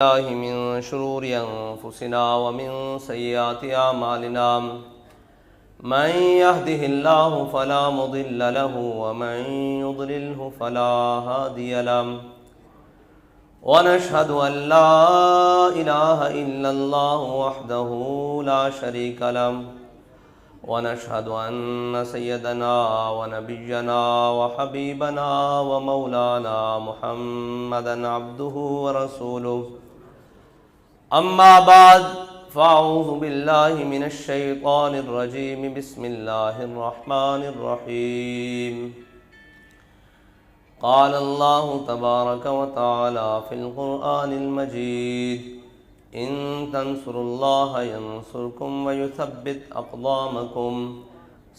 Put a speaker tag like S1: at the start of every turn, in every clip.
S1: الله من شرور أنفسنا ومن سيئات أعمالنا من يهده الله فلا مضل له ومن يضلله فلا هادي له ونشهد أن لا إله إلا الله وحده لا شريك له ونشهد أن سيدنا ونبينا وحبيبنا ومولانا محمدا عبده ورسوله أما بعد فأعوذ بالله من الشيطان الرجيم بسم الله الرحمن الرحيم قال الله تبارك وتعالى في القرآن المجيد إن تنصروا الله ينصركم ويثبت أقدامكم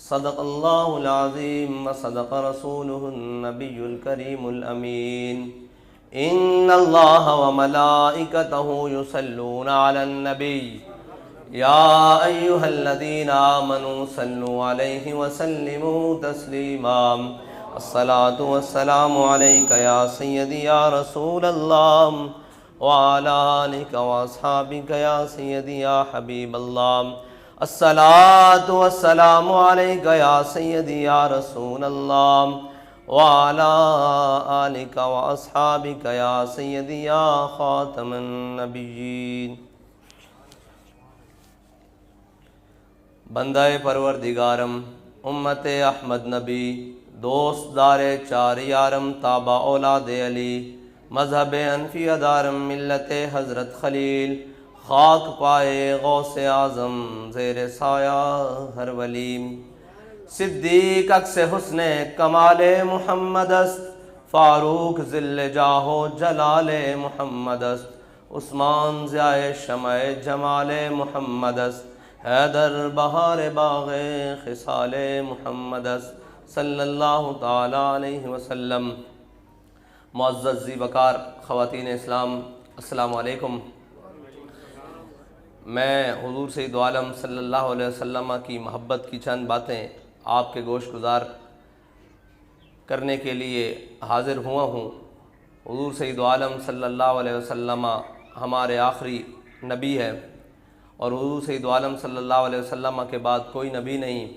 S1: صدق الله العظيم وصدق رسوله النبي الكريم الأمين إن الله وملائكته يصلون على النبي يا أيها الذين آمنوا صلوا عليه وسلموا تسليما الصلاة والسلام عليك يا سيدي يا رسول الله وعلى آلك وأصحابك يا سيدي يا حبيب الله الصلاة والسلام عليك يا سيدي يا رسول الله وعلى آلك وأصحابك يا سيدي يا خاتم النبيين بندہ پروردگارم امت احمد نبی دوست دار چار یارم تابع اولاد علی مذہب انفی دارم ملت حضرت خلیل خاک پائے غوث اعظم زیر سایہ ہر ولیم صدیق عکس حسن کمال محمد است فاروق ذل جاہ و جلال محمد است عثمان ضیاء شمع جمال محمد است حیدر بہار باغ خصال محمد است صلی اللہ تعالی علیہ وسلم۔ معزز ذی وقار خواتین اسلام السلام علیکم۔ میں حضور سید عالم صلی اللہ علیہ وسلم کی محبت کی چند باتیں آپ کے گوش گزار کرنے کے لیے حاضر ہوا ہوں۔ حضور سید عالم صلی اللہ علیہ وسلم ہمارے آخری نبی ہے اور حضور سید عالم صلی اللہ علیہ وسلم کے بعد کوئی نبی نہیں،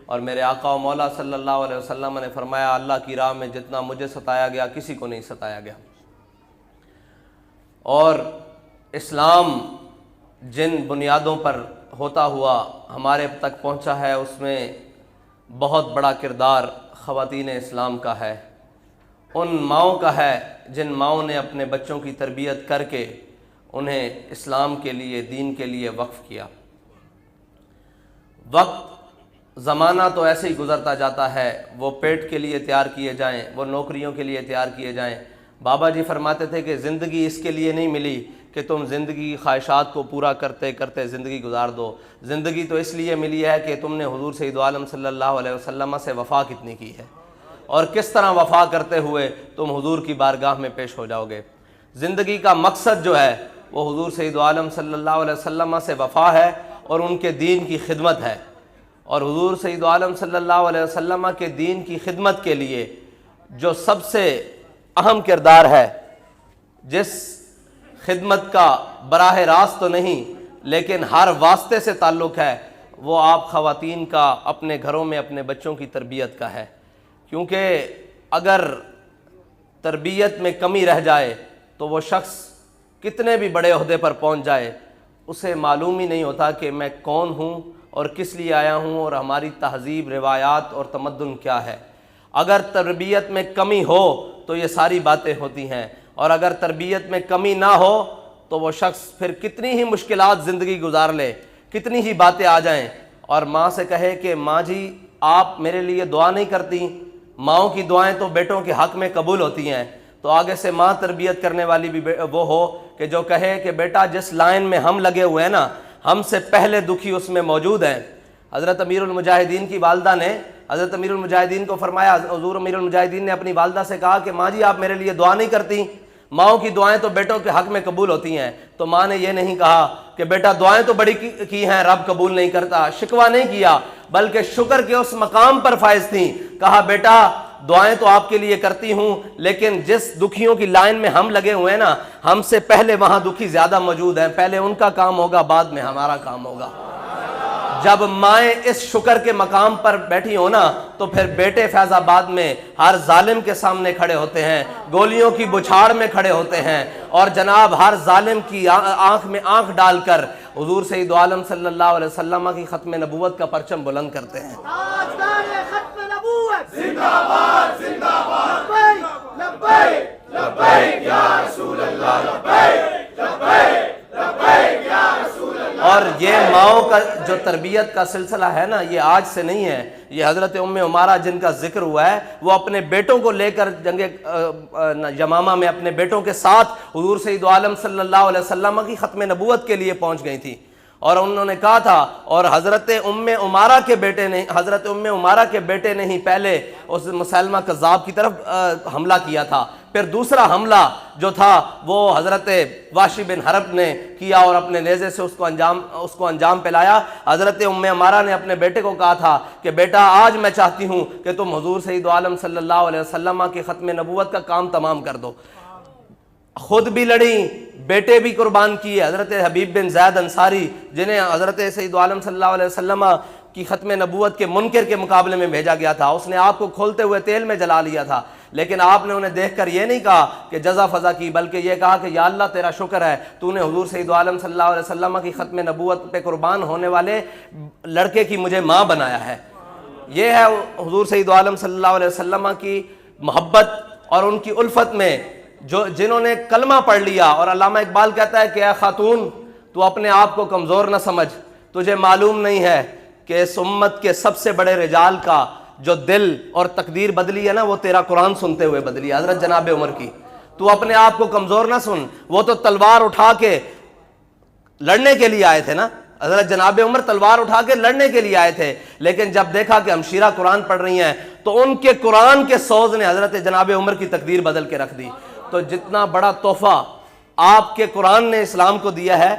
S1: اور میرے آقا و مولا صلی اللہ علیہ وسلم نے فرمایا اللہ کی راہ میں جتنا مجھے ستایا گیا کسی کو نہیں ستایا گیا، اور اسلام جن بنیادوں پر ہوتا ہوا ہمارے تک پہنچا ہے اس میں بہت بڑا کردار خواتین اسلام کا ہے، ان ماؤں کا ہے جن ماؤں نے اپنے بچوں کی تربیت کر کے انہیں اسلام کے لیے دین کے لیے وقف کیا۔ وقت زمانہ تو ایسے ہی گزرتا جاتا ہے، وہ پیٹ کے لیے تیار کیے جائیں، وہ نوکریوں کے لیے تیار کیے جائیں۔ بابا جی فرماتے تھے کہ زندگی اس کے لیے نہیں ملی کہ تم زندگی کی خواہشات کو پورا کرتے کرتے زندگی گزار دو، زندگی تو اس لیے ملی ہے کہ تم نے حضور سید عالم صلی اللہ علیہ وسلم سے وفا کتنی کی ہے اور کس طرح وفا کرتے ہوئے تم حضور کی بارگاہ میں پیش ہو جاؤ گے۔ زندگی کا مقصد جو ہے وہ حضور سید عالم صلی اللہ علیہ وسلم سے وفا ہے اور ان کے دین کی خدمت ہے، اور حضور سید عالم صلی اللہ علیہ وسلم کے دین کی خدمت کے لیے جو سب سے اہم کردار ہے، جس خدمت کا براہ راست تو نہیں لیکن ہر واسطے سے تعلق ہے، وہ آپ خواتین کا اپنے گھروں میں اپنے بچوں کی تربیت کا ہے، کیونکہ اگر تربیت میں کمی رہ جائے تو وہ شخص کتنے بھی بڑے عہدے پر پہنچ جائے اسے معلوم ہی نہیں ہوتا کہ میں کون ہوں اور کس لیے آیا ہوں اور ہماری تہذیب روایات اور تمدن کیا ہے۔ اگر تربیت میں کمی ہو تو یہ ساری باتیں ہوتی ہیں، اور اگر تربیت میں کمی نہ ہو تو وہ شخص پھر کتنی ہی مشکلات زندگی گزار لے، کتنی ہی باتیں آ جائیں اور ماں سے کہے کہ ماں جی آپ میرے لیے دعا نہیں کرتی، ماؤں کی دعائیں تو بیٹوں کے حق میں قبول ہوتی ہیں، تو آگے سے ماں تربیت کرنے والی بھی وہ ہو کہ جو کہے کہ بیٹا جس لائن میں ہم لگے ہوئے ہیں نا، ہم سے پہلے دکھی اس میں موجود ہیں۔ حضرت امیر المجاہدین کی والدہ نے حضرت امیر المجاہدین کو فرمایا، حضور امیر المجاہدین نے اپنی والدہ سے کہا کہ ماں جی آپ میرے لیے دعا نہیں کرتی، ماؤں کی دعائیں تو بیٹوں کے حق میں قبول ہوتی ہیں۔ تو ماں نے یہ نہیں کہا کہ بیٹا دعائیں تو بڑی کی ہیں رب قبول نہیں کرتا، شکوہ نہیں کیا بلکہ شکر کے اس مقام پر فائز تھیں، کہا بیٹا دعائیں تو آپ کے لیے کرتی ہوں، لیکن جس دکھیوں کی لائن میں ہم لگے ہوئے ہیں نا، ہم سے پہلے وہاں دکھی زیادہ موجود ہیں، پہلے ان کا کام ہوگا، بعد میں ہمارا کام ہوگا۔ جب مائیں اس شکر کے مقام پر بیٹھی ہو نا، تو پھر بیٹے فیض آباد میں ہر ظالم کے سامنے کھڑے ہوتے ہیں، گولیوں کی بچھاڑ میں کھڑے ہوتے ہیں، اور جناب ہر ظالم کی آنکھ میں آنکھ ڈال کر حضور سید عالم صلی اللہ علیہ وسلم کی ختم نبوت کا پرچم بلند کرتے ہیں۔ اور یہ ماؤں کا جو تربیت کا سلسلہ ہے نا، یہ آج سے نہیں ہے، یہ حضرت ام عمارہ جن کا ذکر ہوا ہے، وہ اپنے بیٹوں کو لے کر جنگ یمامہ میں اپنے بیٹوں کے ساتھ حضور سید عالم صلی اللہ علیہ وسلم کی ختم نبوت کے لیے پہنچ گئی تھی، اور انہوں نے کہا تھا، اور حضرت ام عمارہ کے بیٹے نے ہی پہلے اس مسلمہ کذاب کی طرف حملہ کیا تھا، پھر دوسرا حملہ جو تھا وہ حضرت واشی بن حرب نے کیا اور اپنے نیزے سے اس کو انجام پلایا۔ حضرت ام عمارہ نے اپنے بیٹے کو کہا تھا کہ بیٹا آج میں چاہتی ہوں کہ تم حضور سید عالم صلی اللہ علیہ وسلم کی ختم نبوت کا کام تمام کر دو۔ خود بھی لڑیں، بیٹے بھی قربان کیے۔ حضرت حبیب بن زید انصاری جنہیں حضرت سید عالم صلی اللہ علیہ وسلم کی ختم نبوت کے منکر کے مقابلے میں بھیجا گیا تھا، اس نے آپ کو کھولتے ہوئے تیل میں جلا لیا تھا، لیکن آپ نے انہیں دیکھ کر یہ نہیں کہا کہ جزا فضا کی، بلکہ یہ کہا کہ یا اللہ تیرا شکر ہے، تو نے حضور سید عالم صلی اللہ علیہ وسلم کی ختم نبوت پہ قربان ہونے والے لڑکے کی مجھے ماں بنایا ہے۔ یہ ہے حضور سید عالم صلی اللہ علیہ وسلم کی محبت اور ان کی الفت میں جنہوں نے کلمہ پڑھ لیا۔ اور علامہ اقبال کہتا ہے کہ اے خاتون، تو اپنے آپ کو کمزور نہ سمجھ، تجھے معلوم نہیں ہے کہ اس امت کے سب سے بڑے رجال کا جو دل اور تقدیر بدلی ہے نا، وہ تیرا قرآن سنتے ہوئے بدلی ہے، حضرت جناب عمر کی۔ تو اپنے آپ کو کمزور نہ سن، وہ تو تلوار اٹھا کے لڑنے کے لیے آئے تھے نا، حضرت جناب عمر تلوار اٹھا کے لڑنے کے لیے آئے تھے، لیکن جب دیکھا کہ ہمشیرہ قرآن پڑھ رہی ہیں تو ان کے قرآن کے سوز نے حضرت جناب عمر کی تقدیر بدل کے رکھ دی۔ تو جتنا بڑا تحفہ آپ کے قرآن نے اسلام کو دیا ہے،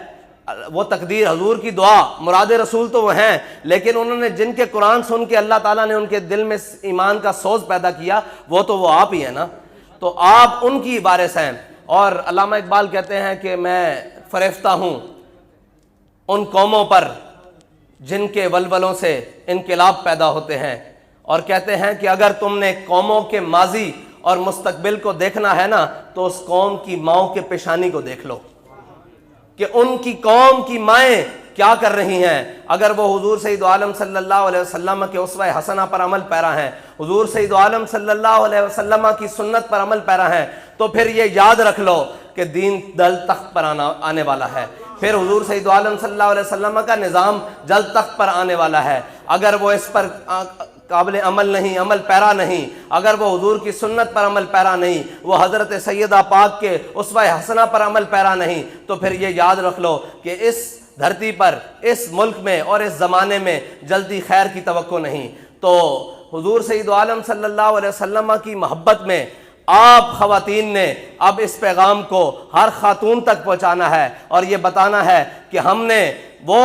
S1: وہ تقدیر حضور کی دعا، مراد رسول تو وہ ہیں، لیکن انہوں نے جن کے قرآن سن کے اللہ تعالیٰ نے ان کے دل میں ایمان کا سوز پیدا کیا، وہ آپ ہی ہیں نا۔ تو آپ ان کی وارث ہیں۔ اور علامہ اقبال کہتے ہیں کہ میں فریفتہ ہوں ان قوموں پر جن کے ولولوں سے انقلاب پیدا ہوتے ہیں، اور کہتے ہیں کہ اگر تم نے قوموں کے ماضی اور مستقبل کو دیکھنا ہے نا، تو اس قوم کی ماؤں کے پیشانی کو دیکھ لو کہ ان کی قوم کی مائیں کیا کر رہی ہیں۔ اگر وہ حضور سید عالم صلی اللہ علیہ وسلم کے اسوہ حسنہ پر عمل پیرا ہیں، حضور سید عالم صلی اللہ علیہ وسلم کی سنت پر عمل پیرا ہیں، تو پھر یہ یاد رکھ لو کہ دین جلد تخت پر آنے والا ہے، پھر حضور سید عالم صلی اللہ علیہ وسلم کا نظام جلد تخت پر آنے والا ہے۔ اگر وہ اس پر قابل عمل نہیں، عمل پیرا نہیں، اگر وہ حضور کی سنت پر عمل پیرا نہیں، وہ حضرت سیدہ پاک کے اسوہ حسنہ پر عمل پیرا نہیں، تو پھر یہ یاد رکھ لو کہ اس دھرتی پر، اس ملک میں اور اس زمانے میں جلدی خیر کی توقع نہیں۔ تو حضور سید عالم صلی اللہ علیہ وسلم کی محبت میں آپ خواتین نے اب اس پیغام کو ہر خاتون تک پہنچانا ہے، اور یہ بتانا ہے کہ ہم نے وہ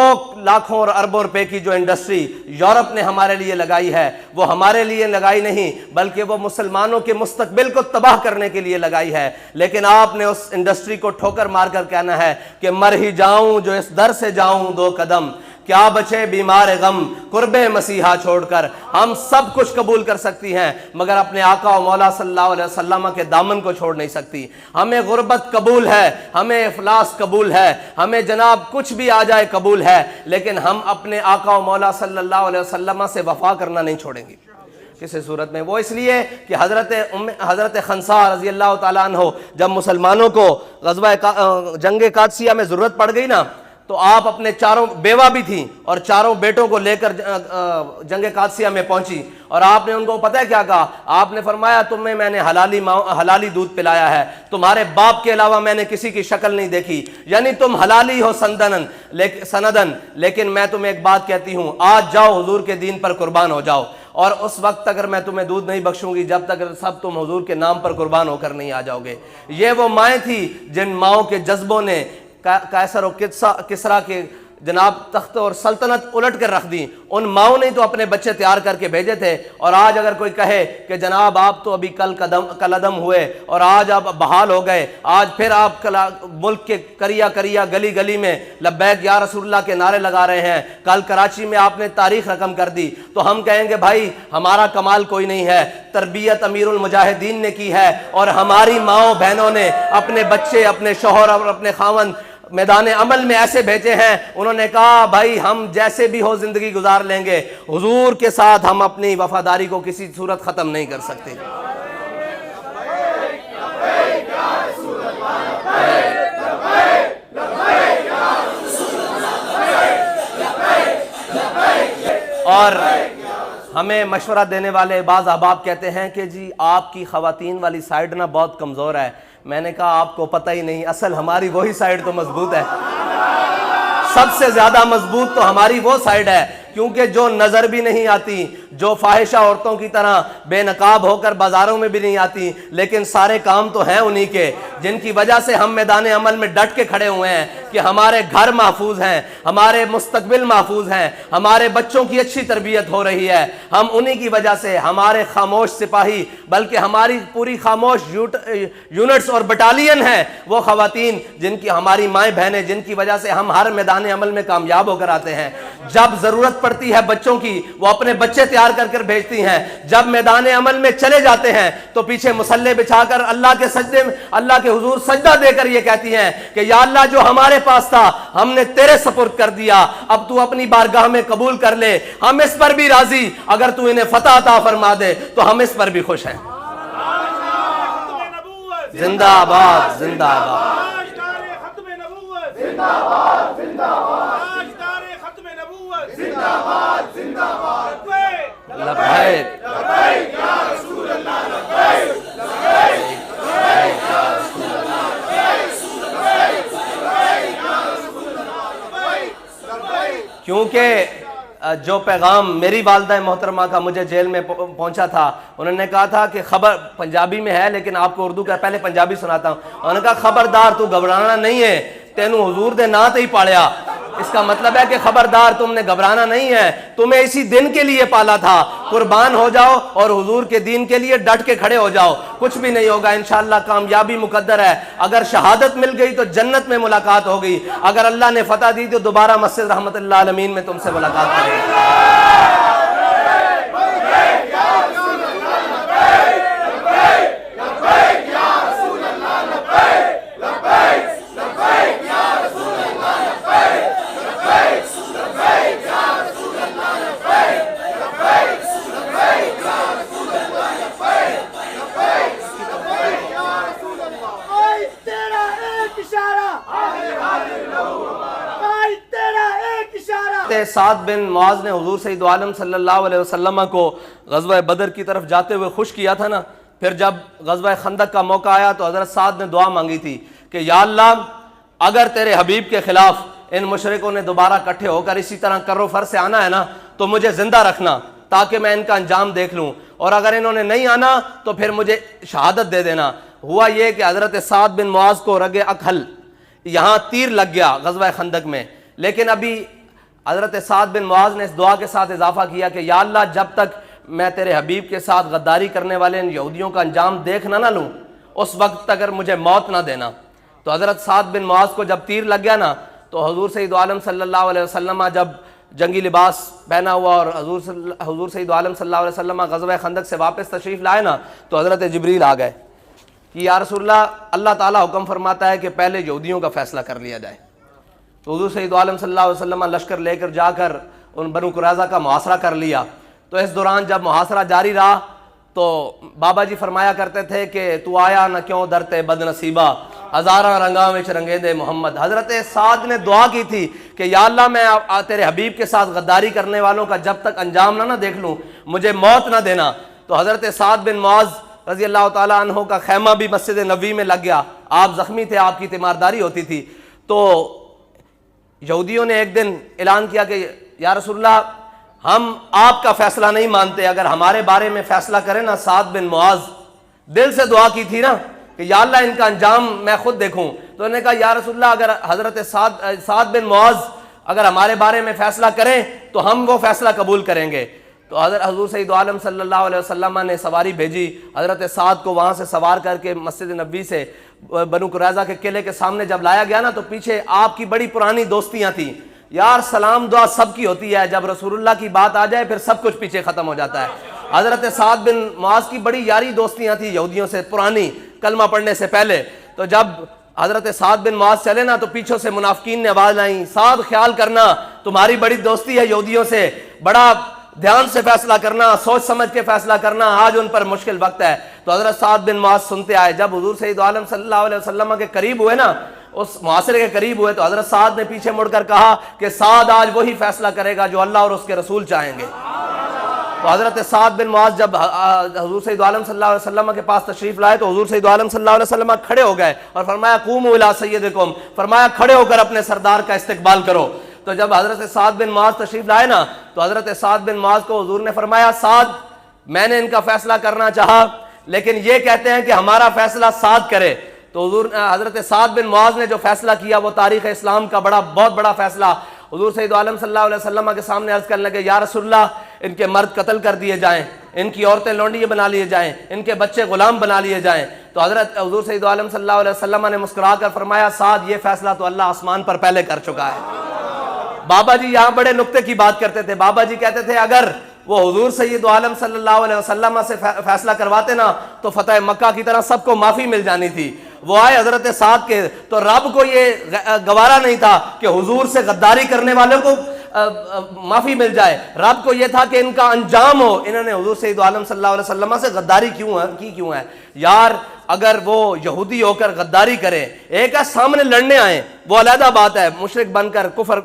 S1: لاکھوں اور اربوں روپے کی جو انڈسٹری یورپ نے ہمارے لیے لگائی ہے، وہ ہمارے لیے لگائی نہیں، بلکہ وہ مسلمانوں کے مستقبل کو تباہ کرنے کے لیے لگائی ہے۔ لیکن آپ نے اس انڈسٹری کو ٹھوکر مار کر کہنا ہے کہ مر ہی جاؤں جو اس در سے جاؤں دو قدم، کیا بچے بیمار غم قرب مسیحا چھوڑ کر۔ ہم سب کچھ قبول کر سکتی ہیں، مگر اپنے آقا و مولا صلی اللہ علیہ وسلم کے دامن کو چھوڑ نہیں سکتی۔ ہمیں غربت قبول ہے، ہمیں افلاس قبول ہے، ہمیں جناب کچھ بھی آ جائے قبول ہے، لیکن ہم اپنے آقا و مولا صلی اللہ علیہ وسلم سے وفا کرنا نہیں چھوڑیں گے کسی صورت میں۔ وہ اس لیے کہ حضرت خنسا رضی اللہ تعالیٰ عنہ جب مسلمانوں کو غزوہ جنگ قادسیہ میں ضرورت پڑ گئی نا، تو آپ اپنے چاروں بیوہ بھی تھیں اور چاروں بیٹوں کو لے کر جنگ قادسیہ میں پہنچی، اور آپ نے ان کو پتہ ہے کیا کہا؟ آپ نے فرمایا تمہیں میں نے حلالی دودھ پلایا ہے، تمہارے باپ کے علاوہ میں نے کسی کی شکل نہیں دیکھی، یعنی تم حلالی ہو سندن، لیکن میں تمہیں ایک بات کہتی ہوں، آج جاؤ حضور کے دین پر قربان ہو جاؤ، اور اس وقت اگر میں تمہیں دودھ نہیں بخشوں گی جب تک سب تم حضور کے نام پر قربان ہو کر نہیں آ جاؤ گے۔ یہ وہ مائیں تھی جن ماؤں کے جذبوں نے قیصر و کسریٰ کے جناب تخت اور سلطنت الٹ کر رکھ دی، ان ماؤں نے تو اپنے بچے تیار کر کے بھیجے تھے۔ اور آج اگر کوئی کہے کہ جناب آپ تو ابھی کل عدم ہوئے اور آج آپ بحال ہو گئے، آج پھر آپ ملک کے کریا کریا گلی گلی میں لبیک یا رسول اللہ کے نعرے لگا رہے ہیں، کل کراچی میں آپ نے تاریخ رقم کر دی، تو ہم کہیں گے بھائی ہمارا کمال کوئی نہیں ہے، تربیت امیر المجاہدین نے کی ہے، اور ہماری ماؤں بہنوں نے اپنے بچے، اپنے شوہر اور اپنے خاوند میدان عمل میں ایسے بھیجے ہیں، انہوں نے کہا بھائی ہم جیسے بھی ہو زندگی گزار لیں گے، حضور کے ساتھ ہم اپنی وفاداری کو کسی صورت ختم نہیں کر سکتے۔ اور ہمیں مشورہ دینے والے بعض احباب کہتے ہیں کہ جی آپ کی خواتین والی سائیڈ نا بہت کمزور ہے۔ میں نے کہا آپ کو پتہ ہی نہیں، اصل ہماری وہی سائیڈ تو مضبوط ہے، سب سے زیادہ مضبوط تو ہماری وہ سائیڈ ہے، کیونکہ جو نظر بھی نہیں آتی، جو فاحشہ عورتوں کی طرح بے نقاب ہو کر بازاروں میں بھی نہیں آتی، لیکن سارے کام تو ہیں انہی کے، جن کی وجہ سے ہم میدان عمل میں ڈٹ کے کھڑے ہوئے ہیں کہ ہمارے گھر محفوظ ہیں، ہمارے مستقبل محفوظ ہیں، ہمارے بچوں کی اچھی تربیت ہو رہی ہے۔ ہم انہی کی وجہ سے، ہمارے خاموش سپاہی بلکہ ہماری پوری خاموش یونٹس اور بٹالین ہیں وہ خواتین، جن کی ہماری مائیں بہنیں، جن کی وجہ سے ہم ہر میدان عمل میں کامیاب ہو کر آتے ہیں۔ جب ضرورت پڑتی ہے بچوں کی، وہ اپنے بچے تیار کر کر بھیجتی ہیں، جب میدان عمل میں چلے جاتے ہیں تو پیچھے مصلے بچھا کر اللہ کے سجدے میں، اللہ کے حضور سجدہ دے کر یہ کہتی ہیں کہ یا اللہ جو ہمارے پاس تھا ہم نے تیرے سپرد کر دیا، اب تو اپنی بارگاہ میں قبول کر لے، ہم اس پر بھی راضی، اگر تو انہیں فتح عطا فرما دے تو ہم اس پر بھی خوش ہیں۔ زندہ آباد، زندہ آباد، لبیک لبیک یا رسول اللہ، لبیک لبیک یا رسول اللہ، کیونکہ جو پیغام میری والدہ محترمہ کا مجھے جیل میں پہنچا تھا، انہوں نے کہا تھا کہ خبر، پنجابی میں ہے لیکن آپ کو اردو کا پہلے پنجابی سناتا ہوں، انہوں نے کہا خبردار تو گھبرانا نہیں ہے، تینوں حضور دے نا تے ہی پاڑیا۔ اس کا مطلب ہے کہ خبردار تم نے گھبرانا نہیں ہے، تمہیں اسی دن کے لیے پالا تھا، قربان ہو جاؤ اور حضور کے دین کے لیے ڈٹ کے کھڑے ہو جاؤ، کچھ بھی نہیں ہوگا، انشاءاللہ کامیابی مقدر ہے۔ اگر شہادت مل گئی تو جنت میں ملاقات ہوگی، اگر اللہ نے فتح دی تو دوبارہ مسجد رحمت اللہ عالمین میں تم سے ملاقات کریں گے۔ سعد بن معاذ نے حضور سید عالم صلی اللہ علیہ وسلم کو غزوہ بدر کی طرف جاتے ہوئے خوش کیا تھا نا، پھر جب غزوہ خندق کا موقع آیا تو حضرت سعد نے دعا مانگی تھی کہ یا اللہ اگر تیرے حبیب کے خلاف ان مشرکوں نے دوبارہ کٹھے ہو کر اسی طرح کر و فر سے آنا ہے نا تو مجھے زندہ رکھنا تاکہ میں ان کا انجام دیکھ لوں، اور اگر انہوں نے نہیں آنا تو پھر مجھے شہادت دے دینا۔ ہوا یہ کہ حضرت سعد بن معاذ کو رگ اکحل یہاں تیر لگ گیا غزوہ خندق میں، لیکن ابھی حضرت سعد بن معاذ نے اس دعا کے ساتھ اضافہ کیا کہ یا اللہ جب تک میں تیرے حبیب کے ساتھ غداری کرنے والے ان یہودیوں کا انجام دیکھ نہ لوں اس وقت تک اگر مجھے موت نہ دینا۔ تو حضرت سعد بن معاذ کو جب تیر لگ گیا نا تو حضور سید عالم صلی اللہ علیہ وسلم جب جنگی لباس پہنا ہوا اور حضور سید عالم صلی اللہ علیہ وسلم غزوہ خندق سے واپس تشریف لائے نا تو حضرت جبریل آ گئے کہ یا رسول اللہ، اللہ تعالیٰ حکم فرماتا ہے کہ پہلے یہودیوں کا فیصلہ کر لیا جائے۔ تو حضور سید عالم صلی اللہ علیہ وسلم لشکر لے کر جا کر ان بنو قریظہ کا محاصرہ کر لیا۔ تو اس دوران جب محاصرہ جاری رہا تو بابا جی فرمایا کرتے تھے کہ تو آیا نہ کیوں درتے بد نصیبہ، ہزاراں رنگاں وچ رنگے دے محمد۔ حضرت سعد نے دعا کی تھی کہ یا اللہ میں تیرے حبیب کے ساتھ غداری کرنے والوں کا جب تک انجام نہ دیکھ لوں مجھے موت نہ دینا۔ تو حضرت سعد بن معاذ رضی اللہ تعالیٰ عنہ کا خیمہ بھی مسجد نبوی میں لگ گیا، آپ زخمی تھے، آپ کی تیمارداری ہوتی تھی۔ تو یہودیوں نے ایک دن اعلان کیا کہ یا رسول اللہ ہم آپ کا فیصلہ نہیں مانتے، اگر ہمارے بارے میں فیصلہ کریں نا سعد بن معاذ۔ دل سے دعا کی تھی نا کہ یا اللہ ان کا انجام میں خود دیکھوں۔ تو انہوں نے کہا یا رسول اللہ اگر حضرت سعد بن معاذ اگر ہمارے بارے میں فیصلہ کریں تو ہم وہ فیصلہ قبول کریں گے۔ تو حضور سید عالم صلی اللہ علیہ وسلم نے سواری بھیجی، حضرت سعد کو وہاں سے سوار کر کے مسجد نبوی سے بنو قریظہ کے قلعے کے سامنے جب لایا گیا نا، تو پیچھے آپ کی بڑی پرانی دوستیاں تھیں یار، سلام دعا سب کی ہوتی ہے، جب رسول اللہ کی بات آ جائے پھر سب کچھ پیچھے ختم ہو جاتا ہے۔ حضرت سعد بن معاذ کی بڑی یاری دوستیاں تھیں یہودیوں سے پرانی، کلمہ پڑھنے سے پہلے۔ تو جب حضرت سعد بن معاذ چلے نا، تو پیچھوں سے منافقین نے آواز لائیں، سعد خیال کرنا تمہاری بڑی دوستی ہے یہودیوں سے، بڑا دھیان سے فیصلہ کرنا، سوچ سمجھ کے فیصلہ کرنا، آج ان پر مشکل وقت ہے۔ تو حضرت سعد بن معاذ سنتے آئے۔ جب حضور سید عالم صلی اللہ علیہ وسلم کے قریب ہوئے نا، اس معاشرے کے قریب ہوئے، تو حضرت سعد نے پیچھے مڑ کر کہا کہ سعد آج وہی فیصلہ کرے گا جو اللہ اور اس کے رسول چاہیں گے۔ تو حضرت سعد بن معاذ جب حضور سید عالم صلی اللہ علیہ وسلم کے پاس تشریف لائے، تو حضور سید عالم صلی اللہ علیہ وسلم کھڑے ہو گئے اور فرمایا قوموا الی سیدکم، فرمایا کھڑے ہو کر اپنے سردار کا استقبال کرو۔ تو جب حضرت سعد بن معاذ تشریف لائے نا، تو حضرت سعد بن معاذ کو حضور نے فرمایا سعد، میں نے ان کا فیصلہ کرنا چاہا لیکن یہ کہتے ہیں کہ ہمارا فیصلہ سعد کرے۔ تو حضور حضرت سعد بن معاذ نے جو فیصلہ کیا وہ تاریخ اسلام کا بہت بڑا فیصلہ، حضور سید عالم صلی اللہ علیہ وسلم کے سامنے عرض کرنے لگے، یا رسول اللہ ان کے مرد قتل کر دیے جائیں، ان کی عورتیں لونڈی بنا لیے جائیں، ان کے بچے غلام بنا لیے جائیں۔ تو حضرت حضور سید عالم صلی اللہ علیہ وسلم نے مسکرا کر فرمایا سعد، یہ فیصلہ تو اللہ آسمان پر پہلے کر چکا ہے۔ بابا جی یہاں بڑے نقطے کی بات کرتے تھے۔ بابا جی کہتے تھے اگر وہ حضور سید عالم صلی اللہ علیہ وسلم سے فیصلہ کرواتے نا، تو فتح مکہ کی طرح سب کو معافی مل جانی تھی۔ وہ آئے حضرت سعد کے، تو رب کو یہ گوارا نہیں تھا کہ حضور سے غداری کرنے والوں کو معافی مل جائے، رب کو یہ تھا کہ ان کا انجام ہو۔ انہوں نے حضور سید عالم صلی اللہ علیہ وسلم سے غداری کیوں ہے یار؟ اگر وہ یہودی ہو کر غداری کرے، ایک ہے سامنے لڑنے آئیں، وہ علیحدہ بات ہے، مشرک بن کر کفر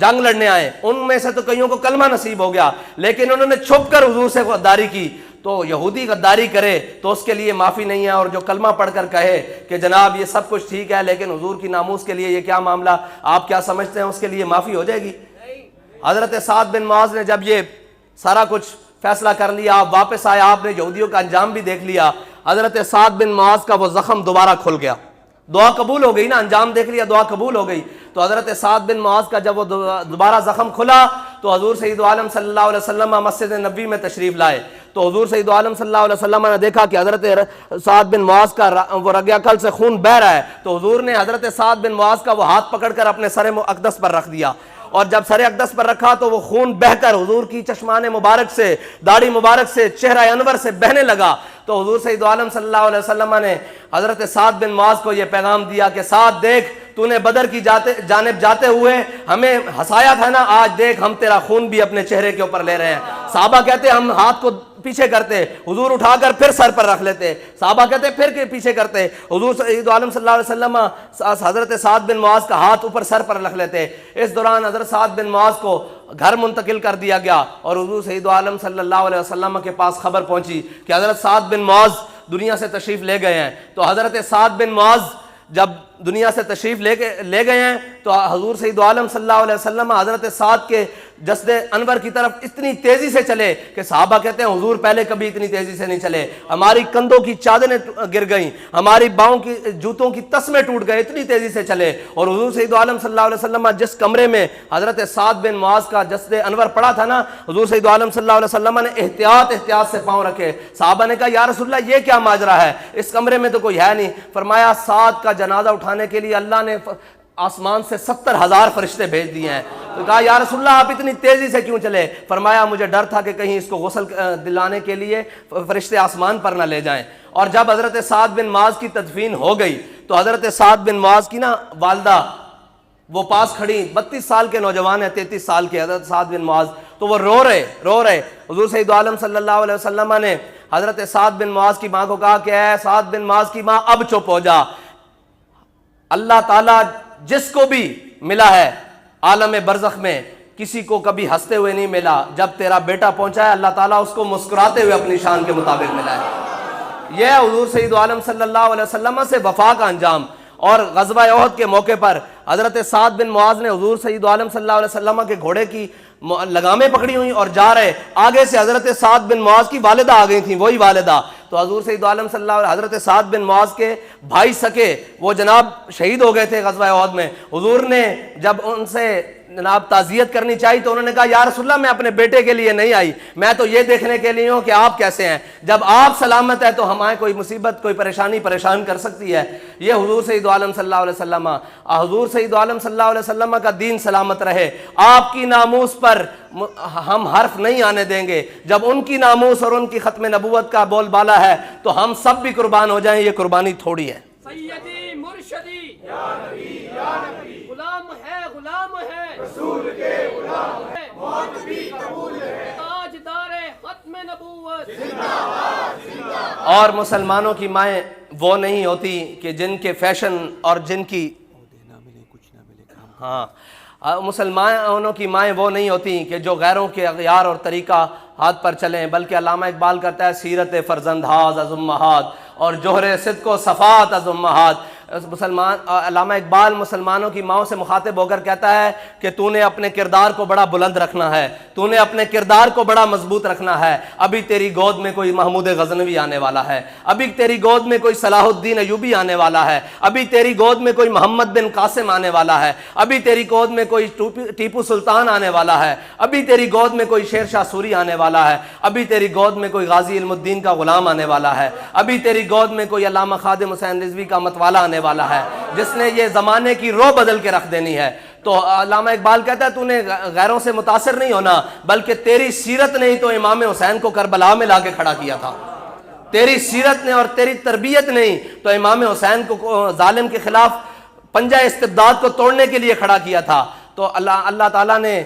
S1: جنگ لڑنے آئے، ان میں سے تو کئیوں کو کلمہ نصیب ہو گیا، لیکن انہوں نے چھپ کر حضور سے غداری کی۔ تو یہودی غداری کرے تو اس کے لیے معافی نہیں ہے، اور جو کلمہ پڑھ کر کہے کہ جناب یہ سب کچھ ٹھیک ہے لیکن حضور کی ناموس کے لیے یہ کیا معاملہ، آپ کیا سمجھتے ہیں اس کے لیے معافی ہو جائے گی؟ حضرت سعد بن معاذ نے جب یہ سارا کچھ فیصلہ کر لیا، آپ واپس آئے، آپ نے یہودیوں کا انجام بھی دیکھ لیا، حضرت سعد بن معاذ کا وہ زخم دوبارہ کھل گیا، دعا قبول ہو گئی نا، انجام دیکھ لیا، دعا قبول ہو گئی۔ تو حضرت سعد بن معاذ کا جب وہ دوبارہ زخم کھلا، تو حضور سید عالم صلی اللہ علیہ وسلم مسجد نبوی میں تشریف لائے۔ تو حضور سید عالم صلی اللہ علیہ وسلم نے دیکھا کہ حضرت سعد بن معاذ کا وہ رگ عقل سے خون بہہ رہا ہے، تو حضور نے حضرت سعد بن معاذ کا وہ ہاتھ پکڑ کر اپنے سر اقدس پر رکھ دیا، اور جب سر اقدس پر رکھا تو وہ خون بہہ کر حضور کی چشمان مبارک سے، داڑھی مبارک سے، چہرہ انور سے بہنے لگا۔ تو حضور سید عالم صلی اللہ علیہ وسلم نے حضرت سعد بن معاذ کو یہ پیغام دیا کہ سعد دیکھ، تو نے بدر کی جانب جاتے ہوئے ہمیں ہنسایا تھا نا، آج دیکھ ہم تیرا خون بھی اپنے چہرے کے اوپر لے رہے ہیں۔ صحابہ کہتے ہم ہاتھ کو پیچھے کرتے، حضور اٹھا کر پھر سر پر رکھ لیتے، صحابہ کہتے پھر پیچھے کرتے، حضور سید عالم صلی اللہ علیہ وسلم حضرت سعد بن معاذ کا ہاتھ اوپر سر پر رکھ لیتے۔ اس دوران حضرت سعد بن معاذ کو گھر منتقل کر دیا گیا، اور حضور سید عالم صلی اللہ علیہ وسلم کے پاس خبر پہنچی کہ حضرت سعد بن معاذ دنیا سے تشریف لے گئے ہیں۔ تو حضرت سعد بن معاذ جب دنیا سے تشریف لے گئے ہیں، تو حضور سید عالم صلی اللہ علیہ وسلم حضرت سعد کے جسد انور کی طرف اتنی تیزی سے چلے کہ صحابہ کہتے ہیں حضور پہلے کبھی اتنی تیزی سے نہیں چلے، ہماری کندھوں کی چادریں گر گئیں، ہماری باؤں کی جوتوں کی تسمے ٹوٹ گئے، اتنی تیزی سے چلے۔ اور حضور سید عالم صلی اللہ علیہ وسلم جس کمرے میں حضرت سعد بن معاذ کا جسد انور پڑا تھا نا، حضور سید عالم صلی اللہ علیہ وسلم نے احتیاط سے پاؤں رکھے۔ صحابہ نے کہا یا رسول اللہ یہ کیا ماجرا ہے، اس کمرے میں تو کوئی ہے نہیں۔ فرمایا سعد کا جنازہ اٹھانے کے لیے اللہ نے آسمان سے 70,000 فرشتے بھیج دیے ہیں۔ تو کہا یا رسول اللہ آپ اتنی تیزی سے کیوں چلے؟ فرمایا مجھے ڈر تھا کہ کہیں اس کو غسل دلانے کے لیے فرشتے آسمان پر نہ لے جائیں۔ اور جب حضرت سعد بن معاذ کی تدفین ہو گئی، تو حضرت سعد بن معاذ کی نا والدہ وہ پاس کھڑی، 32 سال کے نوجوان ہیں، 33 سال کے حضرت سعد بن معاذ، تو وہ رو رہے۔ حضور سید عالم صلی اللہ علیہ وسلم نے حضرت سعد بن معاذ کی ماں کو کہا کہ اے سعد بن معاذ کی ماں اب چپ ہو جا، اللہ تعالیٰ جس کو بھی ملا ہے عالم برزخ میں کسی کو کبھی ہنستے ہوئے نہیں ملا، جب تیرا بیٹا پہنچا ہے اللہ تعالیٰ اس کو مسکراتے ہوئے اپنی شان کے مطابق ملا ہے۔ یہ حضور سید عالم صلی اللہ علیہ وسلم سے وفا کا انجام۔ اور غزوہ احد کے موقع پر حضرت سعد بن معاذ نے حضور سید عالم صلی اللہ علیہ وسلم کے گھوڑے کی لگامیں پکڑی ہوئی اور جا رہے، آگے سے حضرت سعد بن معاذ کی والدہ آ گئی تھیں، وہی والدہ۔ تو حضور سید عالم صلی اللہ علیہ وسلم حضرت سعد بن معاذ کے بھائی سکے وہ جناب شہید ہو گئے تھے غزوہ احد میں. حضور نے جب ان سے جناب تعزیت کرنی چاہیے تو انہوں نے کہا یا رسول اللہ میں اپنے بیٹے کے لیے نہیں آئی, میں تو یہ دیکھنے کے لیے ہوں کہ آپ کیسے ہیں, جب آپ سلامت ہیں تو ہمیں کوئی مصیبت کوئی پریشانی پریشان کر سکتی ہے. یہ حضور سید عالم صلی اللہ علیہ وسلم, حضور سید عالم صلی اللہ علیہ وسلم کا دین سلامت رہے. آپ کی ناموس پر ہم حرف نہیں آنے دیں گے. جب ان کی ناموس اور ان کی ختم نبوت کا بول بالا ہے تو ہم سب بھی قربان ہو جائیں, یہ قربانی تھوڑی ہے.
S2: سیدی مرشدی یا نبی یا نبی, غلام ہے رسول کے غلام ہے, معتبی قبول ہے, تاجدار ختم نبوت زندہ باد زندہ باد.
S1: اور مسلمانوں کی مائیں وہ نہیں ہوتی کہ جن کے فیشن اور جن کی مسلمانوں کی مائیں وہ نہیں ہوتی کہ جو غیروں کے اغیار اور طریقہ ہاتھ پر چلیں, بلکہ علامہ اقبال کہتا ہے سیرت فرزندہاز از امہات اور جوہر صدق و صفات از امہات. علامہ اقبال مسلمانوں کی ماؤں سے مخاطب ہو کر کہتا ہے کہ تو نے اپنے کردار کو بڑا بلند رکھنا ہے, تو نے اپنے کردار کو بڑا مضبوط رکھنا ہے. ابھی تیری گود میں کوئی محمود غزنوی آنے والا ہے, ابھی تیری گود میں کوئی صلاح الدین ایوبی آنے والا ہے, ابھی تیری گود میں کوئی محمد بن قاسم آنے والا ہے, ابھی تیری گود میں کوئی ٹیپو سلطان آنے والا ہے, ابھی تیری گود میں کوئی شیر شاہ سوری آنے والا ہے, ابھی تیری گود میں کوئی غازی علم الدین کا غلام آنے والا ہے, ابھی تیری گود میں کوئی علامہ خادم حسین رضوی کا متوالا آنے والا ہے جس نے یہ زمانے کی رو بدل کے رکھ دینی ہے. تو علامہ اقبال کہتا ہے تو نے غیروں سے متاثر نہیں ہونا, بلکہ تیری سیرت نے ہی تو امام حسین کو کربلا میں لا کے کھڑا کیا تھا. تیری سیرت نے اور تیری تربیت نے ہی تو امام حسین کو ظالم کے خلاف پنجہ استبداد کو توڑنے کے لیے کھڑا کیا تھا. تو اللہ تعالیٰ نے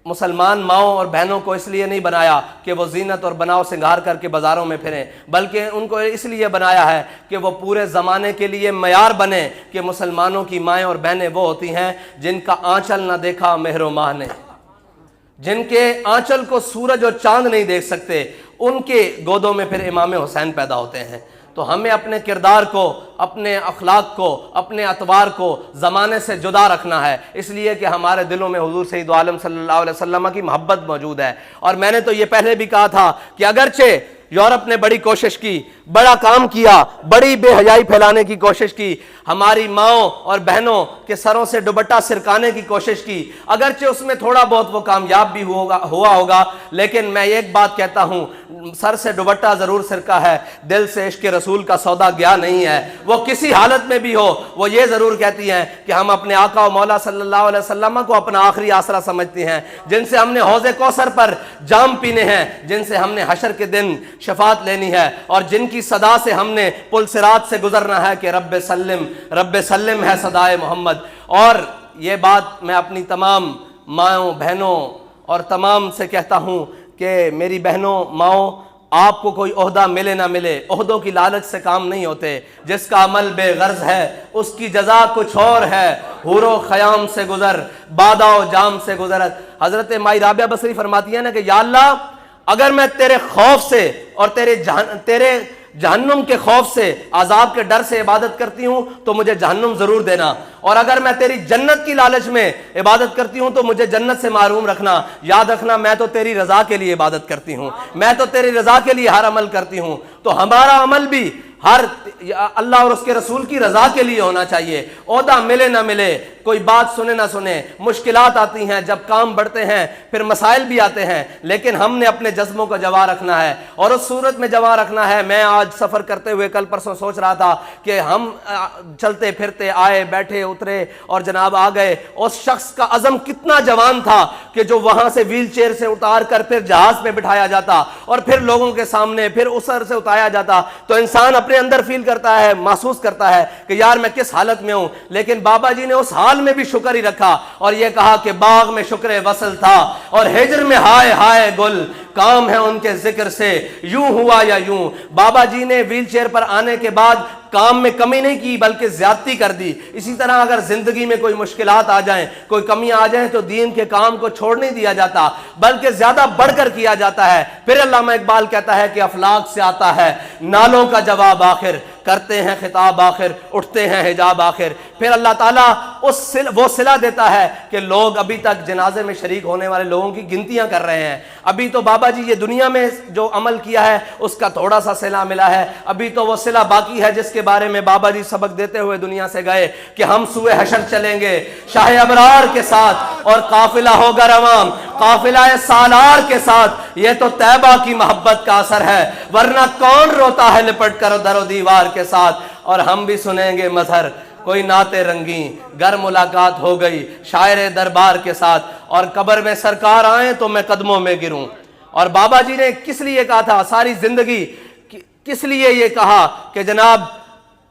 S1: مسلمان ماؤں اور بہنوں کو اس لیے نہیں بنایا کہ وہ زینت اور بناؤ سنگار کر کے بازاروں میں پھریں, بلکہ ان کو اس لیے بنایا ہے کہ وہ پورے زمانے کے لیے معیار بنے کہ مسلمانوں کی مائیں اور بہنیں وہ ہوتی ہیں جن کا آنچل نہ دیکھا مہر و ماہ نے, جن کے آنچل کو سورج اور چاند نہیں دیکھ سکتے, ان کے گودوں میں پھر امام حسین پیدا ہوتے ہیں. تو ہمیں اپنے کردار کو, اپنے اخلاق کو, اپنے اطوار کو زمانے سے جدا رکھنا ہے, اس لیے کہ ہمارے دلوں میں حضور سید عالم صلی اللہ علیہ وسلم کی محبت موجود ہے. اور میں نے تو یہ پہلے بھی کہا تھا کہ اگرچہ یورپ نے بڑی کوشش کی, بڑا کام کیا, بڑی بے حیائی پھیلانے کی کوشش کی, ہماری ماؤں اور بہنوں کے سروں سے دوپٹہ سرکانے کی کوشش کی, اگرچہ اس میں تھوڑا بہت وہ کامیاب بھی ہوا ہوگا, لیکن میں ایک بات کہتا ہوں, سر سے دوپٹہ ضرور سرکا ہے, دل سے عشق رسول کا سودا گیا نہیں ہے. وہ کسی حالت میں بھی ہو وہ یہ ضرور کہتی ہیں کہ ہم اپنے آقا و مولا صلی اللہ علیہ وسلم کو اپنا آخری آسرا سمجھتی ہیں, جن سے ہم نے حوض کوثر پر جام پینے ہیں, جن سے ہم نے حشر کے دن شفاعت لینی ہے, اور جن کی صدا سے ہم نے پل صراط سے گزرنا ہے کہ رب سلم ہے صدائے محمد. اور یہ بات میں اپنی تمام ماؤں بہنوں اور تمام سے کہتا ہوں کہ میری بہنوں ماؤں, آپ کو کوئی عہدہ ملے نہ ملے, عہدوں کی لالچ سے کام نہیں ہوتے. جس کا عمل بے غرض ہے اس کی جزا کچھ اور ہے, حور و خیام سے گزر بادا و جام سے گزرت. حضرت مائی رابعہ بصری فرماتی ہے نا کہ یا اللہ اگر میں تیرے خوف سے اور تیرے جہنم کے خوف سے, عذاب کے ڈر سے عبادت کرتی ہوں تو مجھے جہنم ضرور دینا, اور اگر میں تیری جنت کی لالچ میں عبادت کرتی ہوں تو مجھے جنت سے محروم رکھنا. یاد رکھنا میں تو تیری رضا کے لیے عبادت کرتی ہوں, میں تو تیری رضا کے لیے ہر عمل کرتی ہوں. تو ہمارا عمل بھی ہر اللہ اور اس کے رسول کی رضا کے لیے ہونا چاہیے. عہدہ ملے نہ ملے, کوئی بات سنے نہ سنے, مشکلات آتی ہیں, جب کام بڑھتے ہیں پھر مسائل بھی آتے ہیں, لیکن ہم نے اپنے جذبوں کو جوا رکھنا ہے اور اس صورت میں جوا رکھنا ہے. میں آج سفر کرتے ہوئے کل پرسوں سوچ رہا تھا کہ ہم چلتے پھرتے آئے, بیٹھے, اترے اور جناب آ گئے. اس شخص کا عزم کتنا جوان تھا کہ جو وہاں سے ویل چیئر سے اتار کر پھر جہاز پہ بٹھایا جاتا اور پھر لوگوں کے سامنے پھر اسر سے اتایا جاتا. تو انسان اپنے اندر فیل کرتا ہے, محسوس کرتا ہے کہ یار میں کس حالت میں ہوں, لیکن بابا جی نے اس حال میں بھی شکر ہی رکھا اور یہ کہا کہ باغ میں شکر وصل تھا اور ہجر میں ہائے ہائے گل, کام ہے ان کے ذکر سے یوں ہوا یا یوں. بابا جی نے ویل چیئر پر آنے کے بعد کام میں کمی نہیں کی بلکہ زیادتی کر دی. اسی طرح اگر زندگی میں کوئی مشکلات آ جائیں, کوئی کمی آ جائیں تو دین کے کام کو چھوڑ نہیں دیا جاتا بلکہ زیادہ بڑھ کر کیا جاتا ہے. پھر علامہ اقبال کہتا ہے کہ افلاک سے آتا ہے نالوں کا جواب آخر, کرتے ہیں خطاب آخر، اٹھتے ہیں حجاب آخر۔ پھر اللہ تعالیٰ وہ صلہ دیتا ہے کہ لوگ ابھی تک جنازے میں شریک ہونے والے لوگوں کی گنتیاں کر رہے ہیں، ابھی تو بابا جی یہ دنیا میں جو عمل کیا ہے اس کا تھوڑا سا صلہ ملا ہے، ابھی تو وہ صلہ باقی ہے جس کے بارے میں بابا جی سبق دیتے ہوئے دنیا سے گئے کہ ہم سوئے حشر چلیں گے شاہ ابرار کے ساتھ، اور قافلہ ہوگا روان قافلہ سالار کے ساتھ۔ یہ تو طیبہ کی محبت کا اثر ہے، ورنہ کون روتا ہے لپٹ کر در و دیوار کے ساتھ۔ اور ہم بھی سنیں گے مظہر کوئی نعت رنگین، گر ملاقات ہو گئی شاعر دربار کے ساتھ، اور قبر میں سرکار آئیں تو میں قدموں میں گروں۔ اور بابا جی نے کس لیے کہا تھا ساری زندگی، کس لیے یہ کہا کہ جناب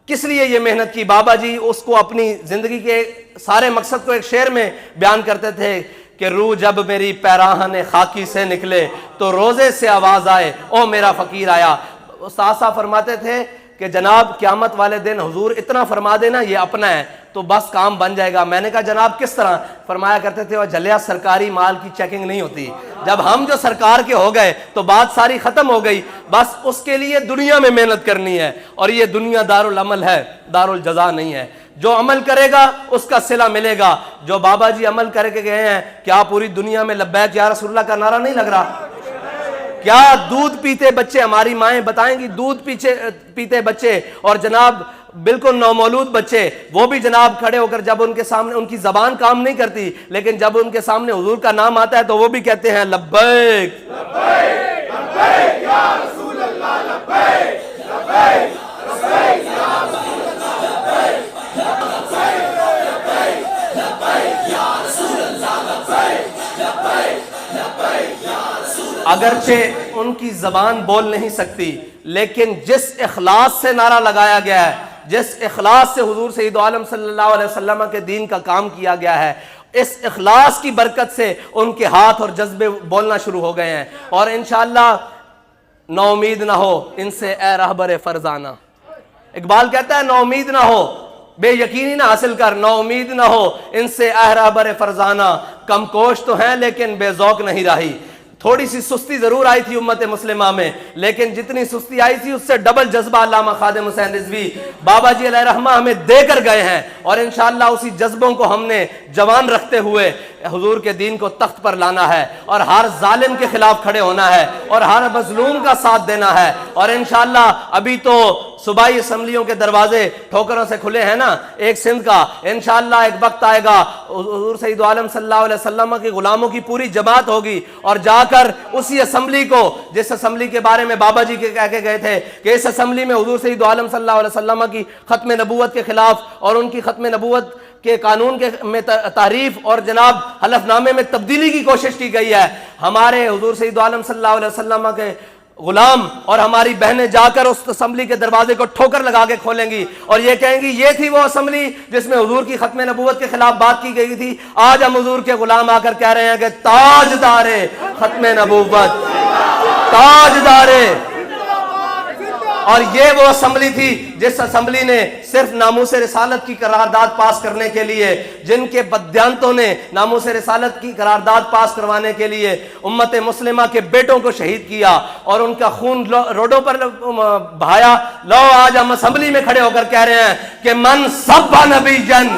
S1: کس لیے یہ محنت کی؟ بابا جی اس کو اپنی زندگی کے سارے مقصد کو ایک شعر میں بیان کرتے تھے کہ روح جب میری پیراہن خاکی سے نکلے تو روزے سے آواز آئے او میرا فقیر آیا۔ استاد صاحب فرماتے تھے کہ جناب قیامت والے دن حضور اتنا فرما دینا یہ اپنا ہے تو بس کام بن جائے گا۔ میں نے کہا جناب کس طرح؟ فرمایا کرتے تھے وہ جلیا سرکاری مال کی چیکنگ نہیں ہوتی، جب ہم جو سرکار کے ہو گئے تو بات ساری ختم ہو گئی، بس اس کے لیے دنیا میں محنت کرنی ہے، اور یہ دنیا دارالعمل ہے، دارالجزا نہیں ہے۔ جو عمل کرے گا اس کا صلہ ملے گا۔ جو بابا جی عمل کر کے گئے ہیں، کیا پوری دنیا میں لبیک یا رسول اللہ کا نعرہ نہیں لگ رہا؟ کیا دودھ پیتے بچے، ہماری مائیں بتائیں گی، دودھ پیتے بچے اور جناب بالکل نومولود بچے، وہ بھی جناب کھڑے ہو کر جب ان کے سامنے ان کی زبان کام نہیں کرتی، لیکن جب ان کے سامنے حضور کا نام آتا ہے تو وہ بھی کہتے ہیں لبیک لبیک لبیک یا رسول اللہ، لبیک لبیک لبیک یا رسول اللہ، لبیک لبیک لبیک یا رسول اللہ، لبیک لبیک لبیک یا رسول اللہ۔ اگرچہ ان کی زبان بول نہیں سکتی، لیکن جس اخلاص سے نعرہ لگایا گیا ہے، جس اخلاص سے حضور سید عالم صلی اللہ علیہ وسلم کے دین کا کام کیا گیا ہے، اس اخلاص کی برکت سے ان کے ہاتھ اور جذبے بولنا شروع ہو گئے ہیں۔ اور انشاءاللہ نا امید نہ ہو ان سے اے رہبر فرزانہ۔ اقبال کہتا ہے نا امید نہ ہو، بے یقینی نہ حاصل کر، نا امید نہ ہو ان سے اے رہبر فرزانہ، کم کوش تو ہیں لیکن بے ذوق نہیں رہی۔ تھوڑی سی سستی ضرور آئی تھی امت مسلمہ میں، لیکن جتنی سستی آئی تھی اس سے ڈبل جذبہ علامہ خادم حسین رضوی بابا جی علیہ رحمہ ہمیں دے کر گئے ہیں، اور انشاءاللہ اسی جذبوں کو ہم نے جوان رکھتے ہوئے حضور کے دین کو تخت پر لانا ہے، اور ہر ظالم کے خلاف کھڑے ہونا ہے، اور ہر مظلوم کا ساتھ دینا ہے۔ اور انشاءاللہ ابھی تو صوبائی اسمبلیوں کے دروازے ٹھوکروں سے کھلے ہیں نا، ایک سندھ کا، انشاءاللہ ایک وقت آئے گا حضور سید عالم صلی اللہ علیہ وسلم کے غلاموں کی پوری جماعت ہوگی، اور جا کر اسی اسمبلی کو، جس اسمبلی کے بارے میں بابا جی کے کہہ کے گئے تھے کہ اس اسمبلی میں حضور سید عالم صلی اللہ علیہ وسلم کی ختم نبوت کے خلاف اور ان کی ختم نبوت کے قانون میں تحریف اور جناب حلف نامے میں تبدیلی کی کوشش کی گئی ہے، ہمارے حضور سید عالم صلی اللہ علیہ وسلم کے غلام اور ہماری بہنیں جا کر اس اسمبلی کے دروازے کو ٹھوکر لگا کے کھولیں گی، اور یہ کہیں گی یہ تھی وہ اسمبلی جس میں حضور کی ختم نبوت کے خلاف بات کی گئی تھی۔ آج ہم حضور کے غلام آ کر کہہ رہے ہیں کہ تاجدار ختم نبوت، تاجدار، اور یہ وہ اسمبلی تھی جس اسمبلی نے صرف ناموس رسالت کی قرارداد پاس کرنے کے لیے، جن کے بددیانتوں نے ناموس رسالت کی قرارداد پاس کروانے کے لیے امت مسلمہ کے بیٹوں کو شہید کیا اور ان کا خون روڈوں پر بہایا۔ لو آج ہم اسمبلی میں کھڑے ہو کر کہہ رہے ہیں کہ من سب نبی جن،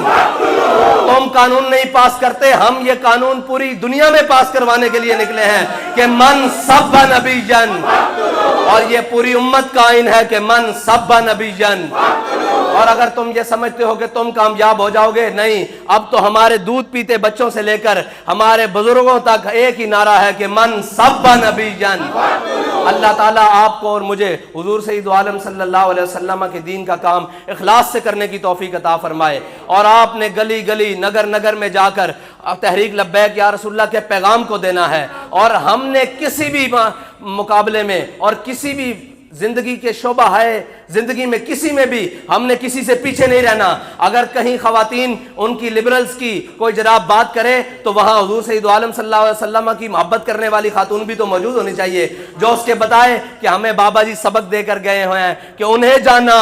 S1: تم قانون نہیں پاس کرتے، ہم یہ قانون پوری دنیا میں پاس کروانے کے لیے نکلے ہیں کہ من سب نبی جن، اور یہ پوری امت کا آئین ہے کہ من سب نبی جن۔ اور اگر تم یہ سمجھتے ہو کہ تم کامیاب ہو جاؤ گے، نہیں، اب تو ہمارے دودھ پیتے بچوں سے لے کر ہمارے بزرگوں تک ایک ہی نعرہ ہے کہ من سب نبی جن۔ اللہ تعالیٰ آپ کو اور مجھے حضور سید عالم صلی اللہ علیہ وسلم کے دین کا کام اخلاص سے کرنے کی توفیق عطا فرمائے، اور آپ نے گلی گلی نگر نگر میں جا کر تحریک لبیک یا رسول اللہ کے پیغام کو دینا ہے، اور ہم نے کسی بھی مقابلے میں اور کسی بھی زندگی کے شعبہ ہے، زندگی میں کسی میں بھی ہم نے کسی سے پیچھے نہیں رہنا۔ اگر کہیں خواتین ان کی لبرلز کی کوئی جناب بات کرے تو وہاں حضور سید عالم صلی اللہ علیہ وسلم کی محبت کرنے والی خاتون بھی تو موجود ہونی چاہیے، جو اس کے بتائے کہ ہمیں بابا جی سبق دے کر گئے ہوئے ہیں کہ انہیں جانا،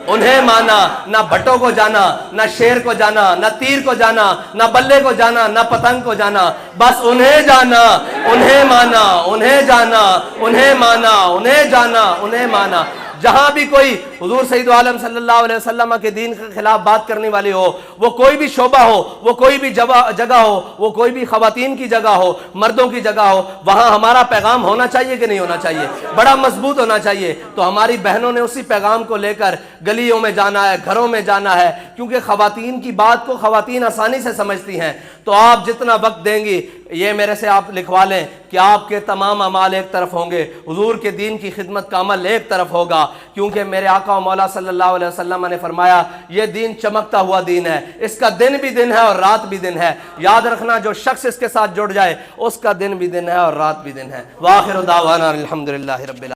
S1: انہیں مانا، نہ بھٹوں کو جانا، نہ شیر کو جانا، نہ تیر کو جانا، نہ بلے کو جانا، نہ پتنگ کو جانا، بس انہیں جانا، انہیں مانا، انہیں جانا، انہیں مانا، انہیں جانا، انہیں مانا۔ جہاں بھی کوئی حضور سید عالم صلی اللہ علیہ وسلم کے دین کے خلاف بات کرنے والی ہو، وہ کوئی بھی شعبہ ہو، وہ کوئی بھی جگہ ہو، وہ کوئی بھی خواتین کی جگہ ہو، مردوں کی جگہ ہو، وہاں ہمارا پیغام ہونا چاہیے کہ نہیں ہونا چاہیے؟ بڑا مضبوط ہونا چاہیے۔ تو ہماری بہنوں نے اسی پیغام کو لے کر گلیوں میں جانا ہے، گھروں میں جانا ہے، کیونکہ خواتین کی بات کو خواتین آسانی سے سمجھتی ہیں۔ تو آپ جتنا وقت دیں گی، یہ میرے سے آپ لکھوا لیں کہ آپ کے تمام اعمال ایک طرف ہوں گے، حضور کے دین کی خدمت کا عمل ایک طرف ہوگا، کیونکہ میرے آقا و مولا صلی اللہ علیہ وسلم نے فرمایا یہ دین چمکتا ہوا دین ہے، اس کا دن بھی دن ہے اور رات بھی دن ہے۔ یاد رکھنا جو شخص اس کے ساتھ جڑ جائے اس کا دن بھی دن ہے اور رات بھی دن ہے۔ وآخر دعوانا الحمدللہ رب العالمین۔